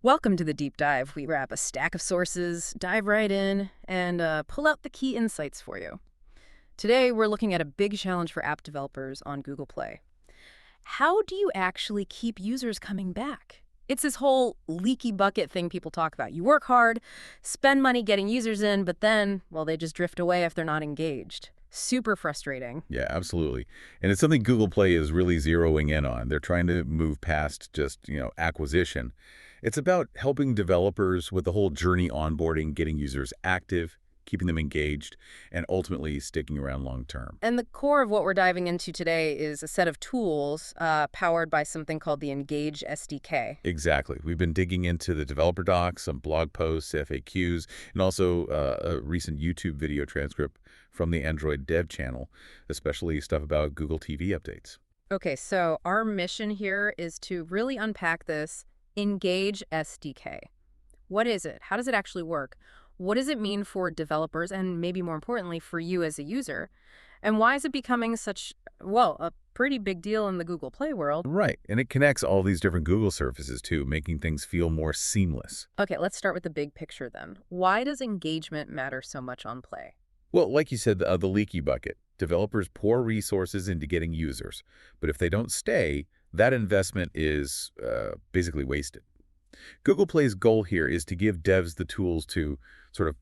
Welcome to the deep dive. We grab a stack of sources, dive right in, and pull out the key insights for you. Today, we're looking at a big challenge for app developers on Google Play. How do you actually keep users coming back? It's this whole leaky bucket thing people talk about. You work hard, spend money getting users in, but then, well, they just drift away if they're not engaged. Super frustrating. Yeah, absolutely. And it's something Google Play is really zeroing in on. They're trying to move past just, acquisition. It's about helping developers with the whole journey onboarding, getting users active, keeping them engaged, and ultimately sticking around long term. And the core of what we're diving into today is a set of tools powered by something called the Engage SDK. Exactly. We've been digging into the developer docs, some blog posts, FAQs, and also a recent YouTube video transcript from the Android dev channel, especially stuff about Google TV updates. Okay, so our mission here is to really unpack this Engage SDK. What is it? How does it actually work? What does it mean for developers and maybe more importantly for you as a user? And why is it becoming such, well, a pretty big deal in the Google Play world? Right. And it connects all these different Google services too, making things feel more seamless. Okay, let's start with the big picture then. Why does engagement matter so much on Play? Well, like you said, the leaky bucket. Developers pour resources into getting users. But if they don't stay, that investment is basically wasted. Google Play's goal here is to give devs the tools to sort of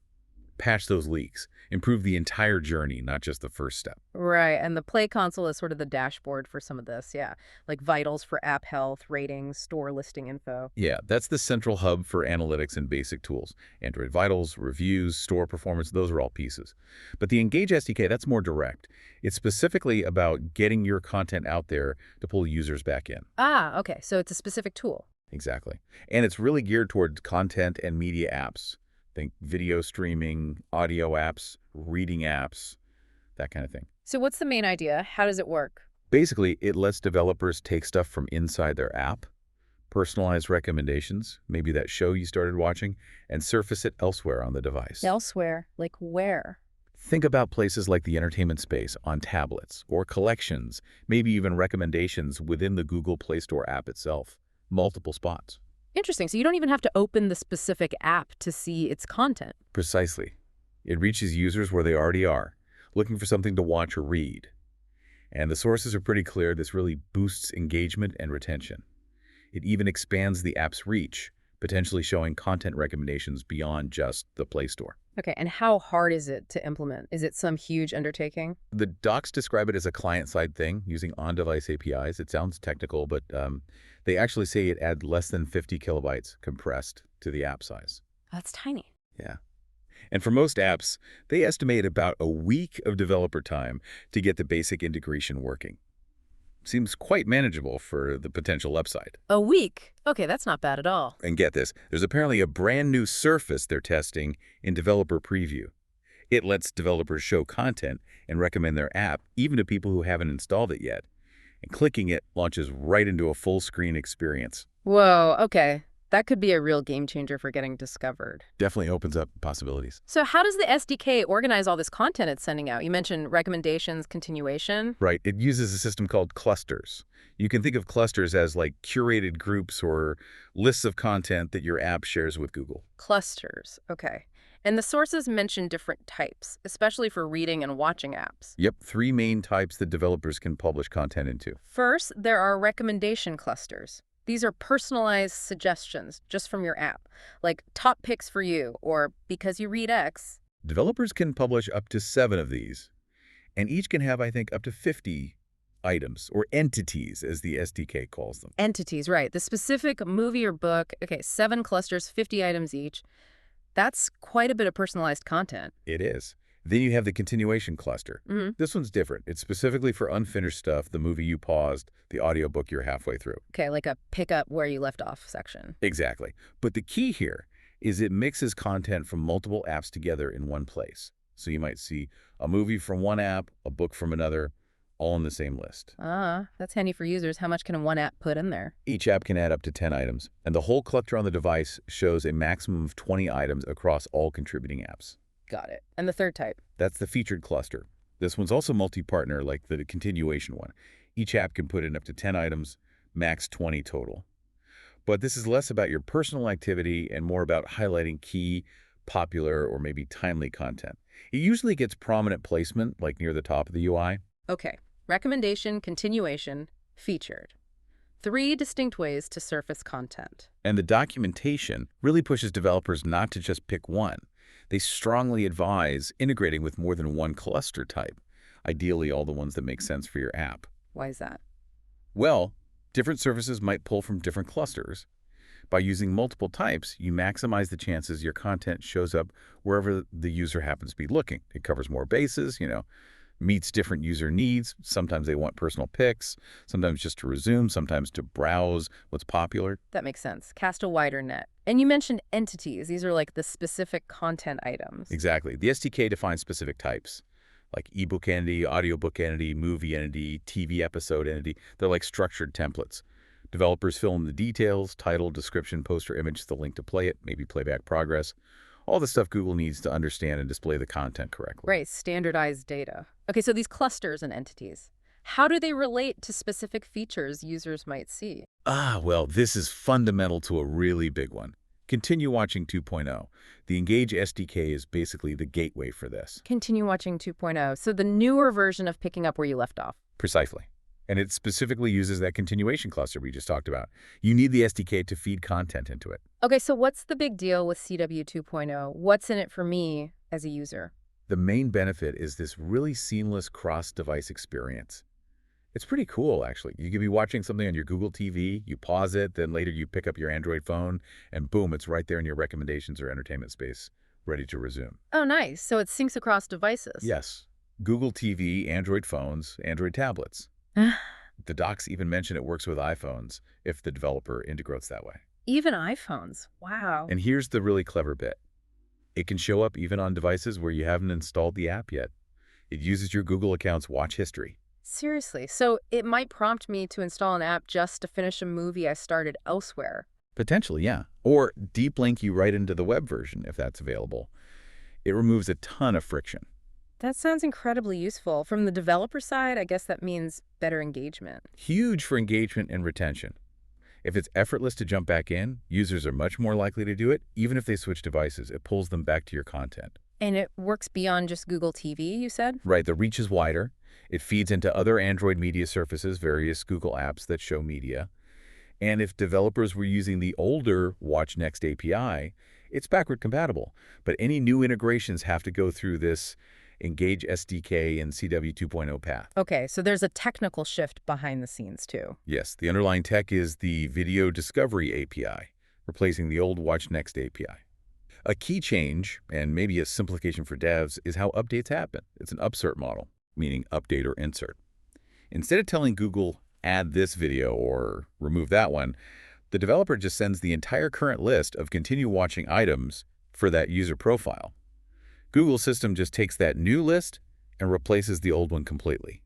patch those leaks, improve the entire journey, not just the first step. Right, and the Play console is sort of the dashboard for some of this, yeah. Like vitals for app health, ratings, store listing info. Yeah, that's the central hub for analytics and basic tools. Android vitals, reviews, store performance, those are all pieces. But the Engage SDK, that's more direct. It's specifically about getting your content out there to pull users back in. Ah, okay, so it's a specific tool. Exactly. And it's really geared toward content and media apps. Think video streaming, audio apps, reading apps, that kind of thing. So what's the main idea? How does it work? Basically, it lets developers take stuff from inside their app, personalize recommendations, maybe that show you started watching, and surface it elsewhere on the device. Elsewhere, like where? Think about places like the entertainment space on tablets, or collections, maybe even recommendations within the Google Play Store app itself. Multiple spots. Interesting. So you don't even have to open the specific app to see its content. Precisely. It reaches users where they already are, looking for something to watch or read. And the sources are pretty clear. This really boosts engagement and retention. It even expands the app's reach, potentially showing content recommendations beyond just the Play Store. Okay, and how hard is it to implement? Is it some huge undertaking? The docs describe it as a client-side thing using on-device APIs. It sounds technical, but they actually say it adds less than 50 kilobytes compressed to the app size. That's tiny. Yeah. And for most apps, they estimate about a week of developer time to get the basic integration working. Seems quite manageable for the potential upside. A week? Okay, that's not bad at all. And get this, there's apparently a brand new surface they're testing in developer preview. It lets developers show content and recommend their app even to people who haven't installed it yet. And clicking it launches right into a full screen experience. Whoa, okay. That could be a real game changer for getting discovered. Definitely opens up possibilities. So how does the SDK organize all this content it's sending out? You mentioned recommendations, continuation. Right. It uses a system called clusters. You can think of clusters as like curated groups or lists of content that your app shares with Google. Clusters, okay. And the sources mention different types, especially for reading and watching apps. Yep, 3 main types that developers can publish content into. First, there are recommendation clusters. These are personalized suggestions just from your app, like top picks for you or because you read X. Developers can publish up to 7 of these, and each can have, I think, up to 50 items, or entities, as the SDK calls them. Entities, right. The specific movie or book, okay, 7 clusters, 50 items each. That's quite a bit of personalized content. It is. Then you have the continuation cluster. This one's different. It's specifically for unfinished stuff, the movie you paused, the audiobook you're halfway through. Okay, like a pick up where you left off section. Exactly. But the key here is it mixes content from multiple apps together in one place. So you might see a movie from one app, a book from another, all in the same list. Ah, that's handy for users. How much can one app put in there? Each app can add up to 10 items, and the whole cluster on the device shows a maximum of 20 items across all contributing apps. Got it. And the third type? That's the featured cluster. This one's also multi-partner, like the continuation one. Each app can put in up to 10 items, max 20 total. But this is less about your personal activity and more about highlighting key, popular, or maybe timely content. It usually gets prominent placement, like near the top of the UI. Okay, recommendation, continuation, featured. Three distinct ways to surface content. And the documentation really pushes developers not to just pick one. They strongly advise integrating with more than one cluster type, ideally all the ones that make sense for your app. Why is that? Well, different services might pull from different clusters. By using multiple types, you maximize the chances your content shows up wherever the user happens to be looking. It covers more bases, meets different user needs. Sometimes they want personal picks, sometimes just to resume, sometimes to browse what's popular. That makes sense. Cast a wider net. And you mentioned entities. These are like the specific content items. Exactly. The SDK defines specific types, like ebook entity, audiobook entity, movie entity, TV episode entity. They're like structured templates. Developers fill in the details, title, description, poster image, the link to play it, maybe playback progress. All the stuff Google needs to understand and display the content correctly. Right, standardized data. Okay, so these clusters and entities, how do they relate to specific features users might see? Well, this is fundamental to a really big one. Continue watching 2.0. The Engage SDK is basically the gateway for this. Continue watching 2.0, so the newer version of picking up where you left off. Precisely. And it specifically uses that continuation cluster we just talked about. You need the SDK to feed content into it. Okay, so what's the big deal with CW 2.0? What's in it for me as a user? The main benefit is this really seamless cross-device experience. It's pretty cool, actually. You could be watching something on your Google TV, you pause it, then later you pick up your Android phone, and boom, it's right there in your recommendations or entertainment space, ready to resume. Oh, nice. So it syncs across devices. Yes. Google TV, Android phones, Android tablets. The docs even mention it works with iPhones if the developer integrates that way. Even iPhones. Wow. And here's the really clever bit. It can show up even on devices where you haven't installed the app yet. It uses your Google account's watch history. Seriously, so it might prompt me to install an app just to finish a movie I started elsewhere. Potentially, yeah. Or deep link you right into the web version if that's available. It removes a ton of friction. That sounds incredibly useful. From the developer side, I guess that means better engagement. Huge for engagement and retention. If it's effortless to jump back in, users are much more likely to do it, even if they switch devices. It pulls them back to your content. And it works beyond just Google TV, you said? Right, the reach is wider. It feeds into other Android media surfaces, various Google apps that show media. And if developers were using the older Watch Next API, it's backward compatible. But any new integrations have to go through this Engage SDK and CW 2.0 path. Okay, so there's a technical shift behind the scenes, too. Yes, the underlying tech is the Video Discovery API, replacing the old Watch Next API. A key change, and maybe a simplification for devs, is how updates happen. It's an upsert model, meaning update or insert. Instead of telling Google, add this video or remove that one, the developer just sends the entire current list of continue watching items for that user profile. Google's system just takes that new list and replaces the old one completely.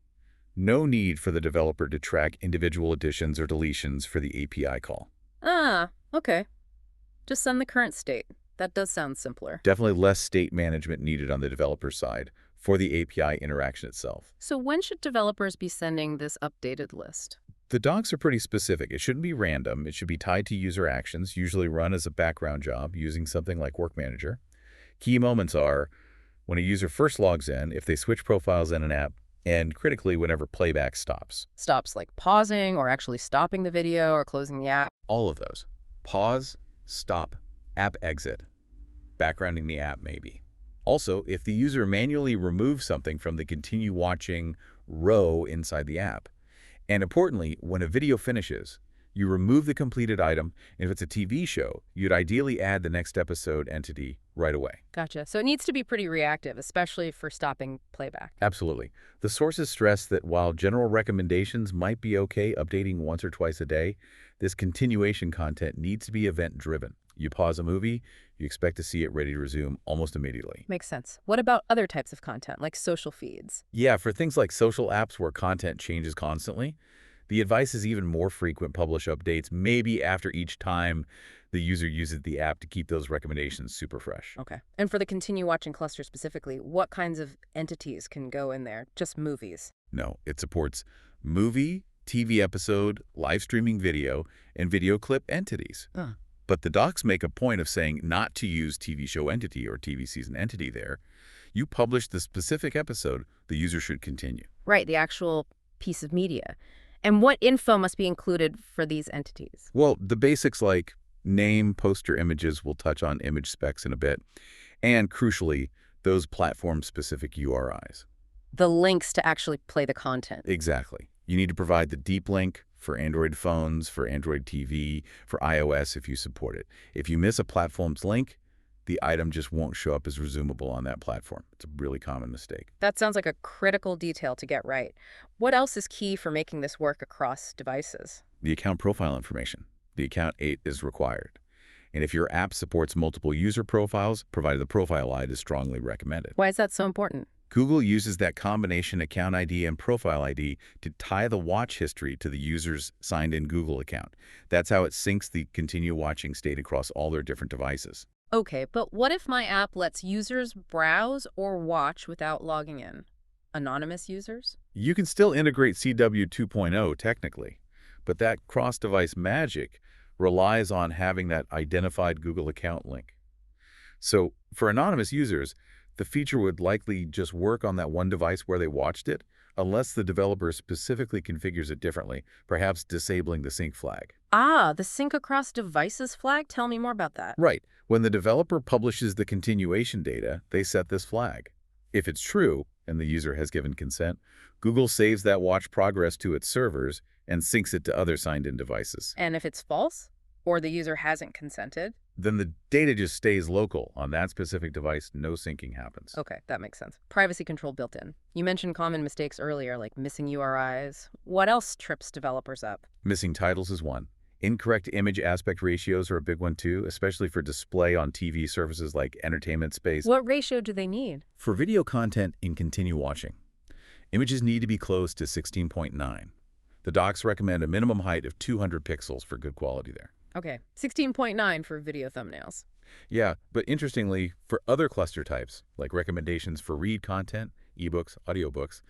No need for the developer to track individual additions or deletions for the API call. Ah, okay. Just send the current state. That does sound simpler. Definitely less state management needed on the developer side for the API interaction itself. So when should developers be sending this updated list? The docs are pretty specific. It shouldn't be random. It should be tied to user actions, usually run as a background job using something like Work Manager. Key moments are when a user first logs in, if they switch profiles in an app, and critically, whenever playback stops. Stops like pausing or actually stopping the video or closing the app. All of those. Pause, stop, app exit. Backgrounding the app, maybe. Also, if the user manually removes something from the continue watching row inside the app. And importantly, when a video finishes, you remove the completed item, and if it's a TV show, you'd ideally add the next episode entity right away. Gotcha. So it needs to be pretty reactive, especially for stopping playback. Absolutely. The sources stress that while general recommendations might be okay updating once or twice a day, this continuation content needs to be event-driven. You pause a movie, you expect to see it ready to resume almost immediately. Makes sense. What about other types of content, like social feeds? Yeah, for things like social apps where content changes constantly, the advice is even more frequent publish updates, maybe after each time the user uses the app to keep those recommendations super fresh. Okay. And for the continue watching cluster specifically, what kinds of entities can go in there? Just movies? No, it supports movie, TV episode, live streaming video, and video clip entities. Ugh. But the docs make a point of saying not to use TV show entity or TV season entity there. You publish the specific episode, the user should continue. Right, the actual piece of media. And what info must be included for these entities? Well, the basics like name, poster images, we'll touch on image specs in a bit, and crucially, those platform-specific URIs. The links to actually play the content. Exactly. You need to provide the deep link for Android phones, for Android TV, for iOS if you support it. If you miss a platform's link, the item just won't show up as resumable on that platform. It's a really common mistake. That sounds like a critical detail to get right. What else is key for making this work across devices? The account profile information. The account 8 is required. And if your app supports multiple user profiles, provided the profile ID is strongly recommended. Why is that so important? Google uses that combination account ID and profile ID to tie the watch history to the user's signed-in Google account. That's how it syncs the continue watching state across all their different devices. Okay, but what if my app lets users browse or watch without logging in? Anonymous users? You can still integrate CW 2.0 technically, but that cross-device magic relies on having that identified Google account link. So for anonymous users, the feature would likely just work on that one device where they watched it, unless the developer specifically configures it differently, perhaps disabling the sync flag. Ah, the sync across devices flag? Tell me more about that. Right. When the developer publishes the continuation data, they set this flag. If it's true, and the user has given consent, Google saves that watch progress to its servers and syncs it to other signed-in devices. And if it's false, or the user hasn't consented? Then the data just stays local. On that specific device, no syncing happens. Okay, that makes sense. Privacy control built in. You mentioned common mistakes earlier, like missing URIs. What else trips developers up? Missing titles is one. Incorrect image aspect ratios are a big one too, especially for display on TV services like Entertainment Space. What ratio do they need? For video content in continue watching, images need to be close to 16.9. The docs recommend a minimum height of 200 pixels for good quality there. Okay, 16.9 for video thumbnails. Yeah, but interestingly, for other cluster types, like recommendations for read content, ebooks, audiobooks,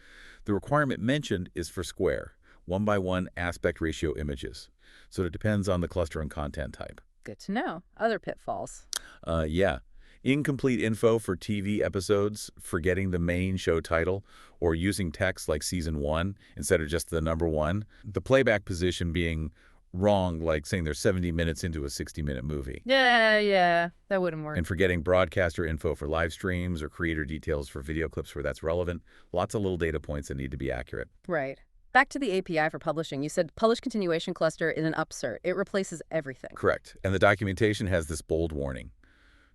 the requirement mentioned is for square, 1:1 aspect ratio images. So it depends on the cluster and content type. Good to know. Other pitfalls. Yeah. Incomplete info for TV episodes, forgetting the main show title, or using text like Season 1 instead of just the number 1. The playback position being wrong, like saying they're 70 minutes into a 60-minute movie. Yeah, that wouldn't work. And forgetting broadcaster info for live streams or creator details for video clips where that's relevant. Lots of little data points that need to be accurate. Right. Back to the API for publishing. You said publish continuation cluster is an upsert. It replaces everything. Correct. And the documentation has this bold warning.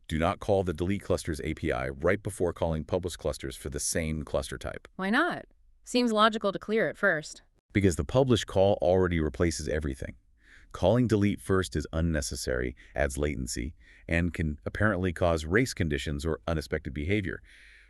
Do not call the delete clusters API right before calling publish clusters for the same cluster type. Why not? Seems logical to clear it first. Because the publish call already replaces everything. Calling delete first is unnecessary, adds latency, and can apparently cause race conditions or unexpected behavior.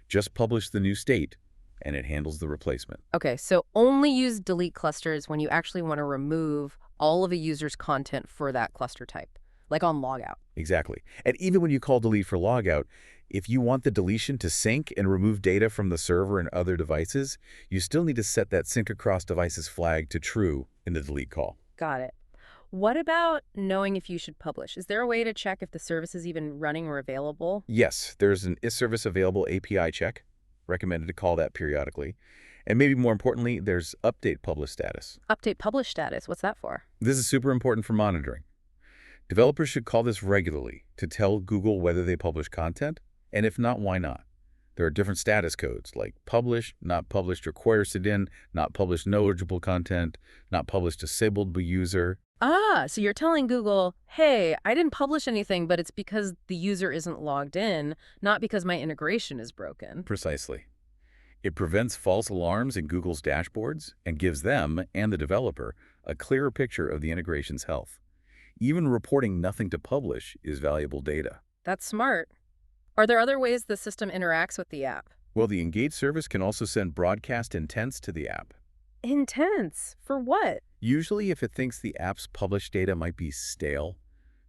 Just publish the new state, and it handles the replacement. Okay, so only use delete clusters when you actually want to remove all of a user's content for that cluster type, like on logout. Exactly. And even when you call delete for logout, if you want the deletion to sync and remove data from the server and other devices, you still need to set that sync across devices flag to true in the delete call. Got it. What about knowing if you should publish? Is there a way to check if the service is even running or available? Yes, there's an is service available API check. Recommended to call that periodically. And maybe more importantly, there's update publish status. Update publish status. What's that for? This is super important for monitoring. Developers should call this regularly to tell Google whether they publish content, and if not, why not. There are different status codes like publish, not published, requires it in, not published, no eligible content, not published, disabled by user. Ah, so you're telling Google, hey, I didn't publish anything, but it's because the user isn't logged in, not because my integration is broken. Precisely. It prevents false alarms in Google's dashboards and gives them and the developer a clearer picture of the integration's health. Even reporting nothing to publish is valuable data. That's smart. Are there other ways the system interacts with the app? Well, the Engage service can also send broadcast intents to the app. Intense? For what? Usually if it thinks the app's published data might be stale,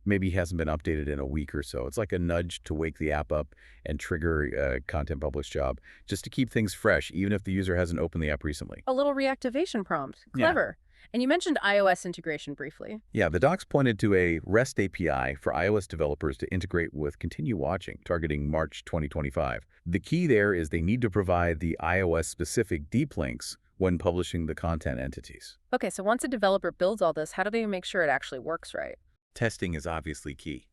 maybe hasn't been updated in a week or so. It's like a nudge to wake the app up and trigger a content publish job, just to keep things fresh, even if the user hasn't opened the app recently. A little reactivation prompt. Clever. And you mentioned iOS integration briefly. Yeah, the docs pointed to a REST API for iOS developers to integrate with Continue Watching, targeting March 2025. The key there is they need to provide the iOS-specific deep links when publishing the content entities. Okay, so once a developer builds all this, how do they make sure it actually works right? Testing is obviously key.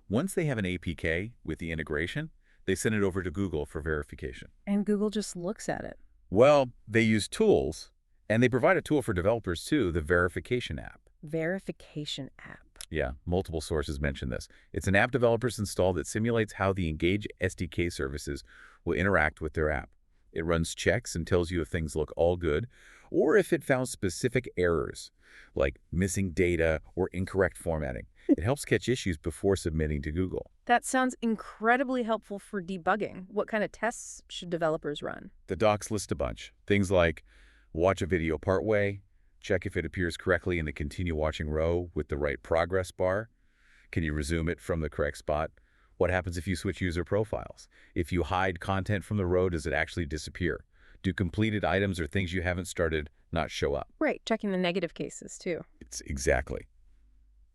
Once they have an APK with the integration, they send it over to Google for verification. And Google just looks at it. Well, they use tools, and they provide a tool for developers too, the verification app. Verification app. Yeah, multiple sources mention this. It's an app developers install that simulates how the Engage SDK services will interact with their app. It runs checks and tells you if things look all good, or if it found specific errors, like missing data or incorrect formatting. It helps catch issues before submitting to Google. That sounds incredibly helpful for debugging. What kind of tests should developers run? The docs list a bunch. Things like watch a video partway, check if it appears correctly in the continue watching row with the right progress bar. Can you resume it from the correct spot? What happens if you switch user profiles? If you hide content from the row, does it actually disappear? Do completed items or things you haven't started not show up? Right, checking the negative cases too. It's exactly.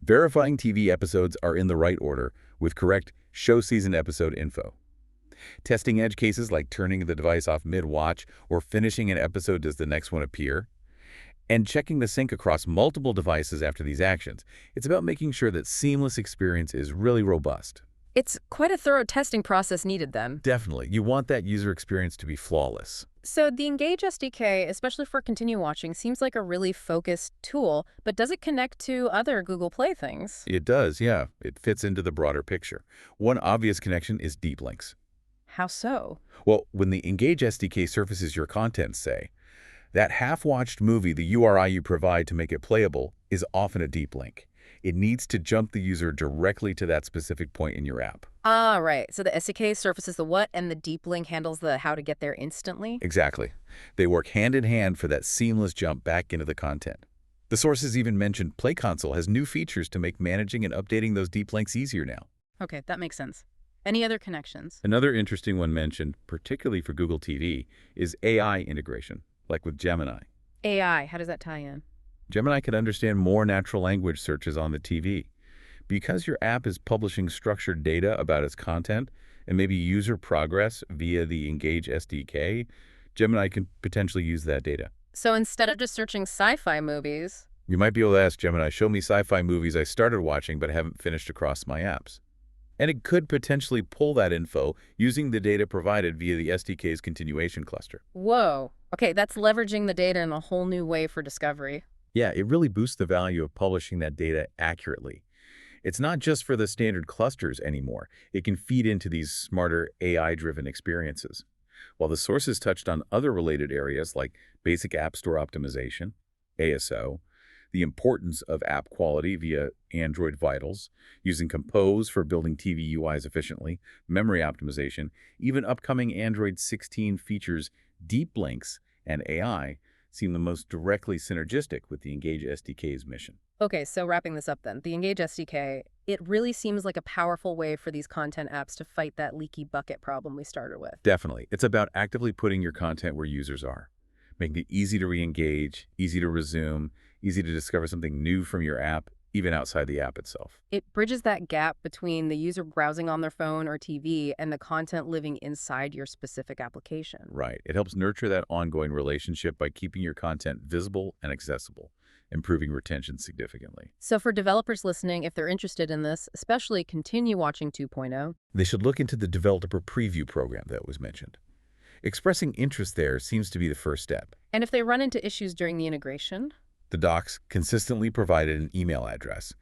Verifying TV episodes are in the right order with correct show season episode info. Testing edge cases like turning the device off mid-watch or finishing an episode does the next one appear. And checking the sync across multiple devices after these actions. It's about making sure that seamless experience is really robust. It's quite a thorough testing process needed then. Definitely. You want that user experience to be flawless. So the Engage SDK, especially for continue watching, seems like a really focused tool, but does it connect to other Google Play things? It does, yeah. It fits into the broader picture. One obvious connection is deep links. How so? Well, when the Engage SDK surfaces your content, say, that half-watched movie, the URI you provide to make it playable, is often a deep link. It needs to jump the user directly to that specific point in your app. Ah, right. So the SDK surfaces the what, and the deep link handles the how to get there instantly? Exactly. They work hand in hand for that seamless jump back into the content. The sources even mentioned Play Console has new features to make managing and updating those deep links easier now. Okay, that makes sense. Any other connections? Another interesting one mentioned, particularly for Google TV, is AI integration, like with Gemini. AI, how does that tie in? Gemini can understand more natural language searches on the TV. Because your app is publishing structured data about its content and maybe user progress via the Engage SDK, Gemini can potentially use that data. So instead of just searching sci-fi movies, You might be able to ask Gemini, show me sci-fi movies I started watching but haven't finished across my apps. And it could potentially pull that info using the data provided via the SDK's continuation cluster. whoa. Okay, that's leveraging the data in a whole new way for discovery. Yeah, it really boosts the value of publishing that data accurately. It's not just for the standard clusters anymore. It can feed into these smarter AI-driven experiences. While the sources touched on other related areas like basic App Store Optimization, ASO, the importance of app quality via Android Vitals, using Compose for building TV UIs efficiently, memory optimization, even upcoming Android 16 features, deep links, and AI seem the most directly synergistic with the Engage SDK's mission. Okay, so wrapping this up then, the Engage SDK, it really seems like a powerful way for these content apps to fight that leaky bucket problem we started with. Definitely. It's about actively putting your content where users are, making it easy to re-engage, easy to resume, easy to discover something new from your app, even outside the app itself. It bridges that gap between the user browsing on their phone or TV and the content living inside your specific application. Right. It helps nurture that ongoing relationship by keeping your content visible and accessible, improving retention significantly. So for developers listening, if they're interested in this, especially continue watching 2.0, They should look into the developer preview program that was mentioned. Expressing interest there seems to be the first step. and if they run into issues during the integration, The docs consistently provided an email address,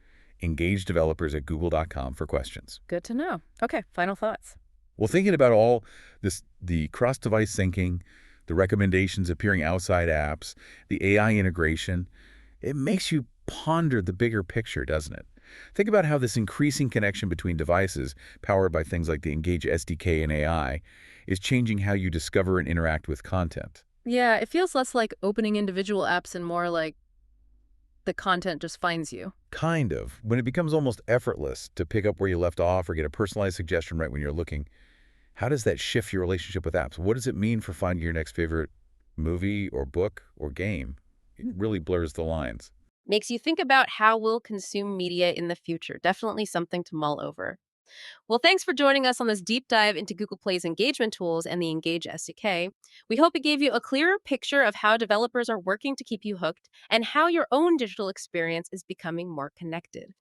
engagedevelopers@google.com for questions. good to know. Okay, final thoughts. Well, thinking about all this, the cross-device syncing, the recommendations appearing outside apps, the AI integration, it makes you ponder the bigger picture, doesn't it? Think about how this increasing connection between devices, powered by things like the Engage SDK and AI, is changing how you discover and interact with content. Yeah, it feels less like opening individual apps and more like the content just finds you. Kind of. When it becomes almost effortless to pick up where you left off or get a personalized suggestion right when you're looking, how does that shift your relationship with apps? What does it mean for finding your next favorite movie or book or game? It really blurs the lines. Makes you think about how we'll consume media in the future. Definitely something to mull over. Well, thanks for joining us on this deep dive into Google Play's engagement tools and the Engage SDK. We hope it gave you a clearer picture of how developers are working to keep you hooked and how your own digital experience is becoming more connected.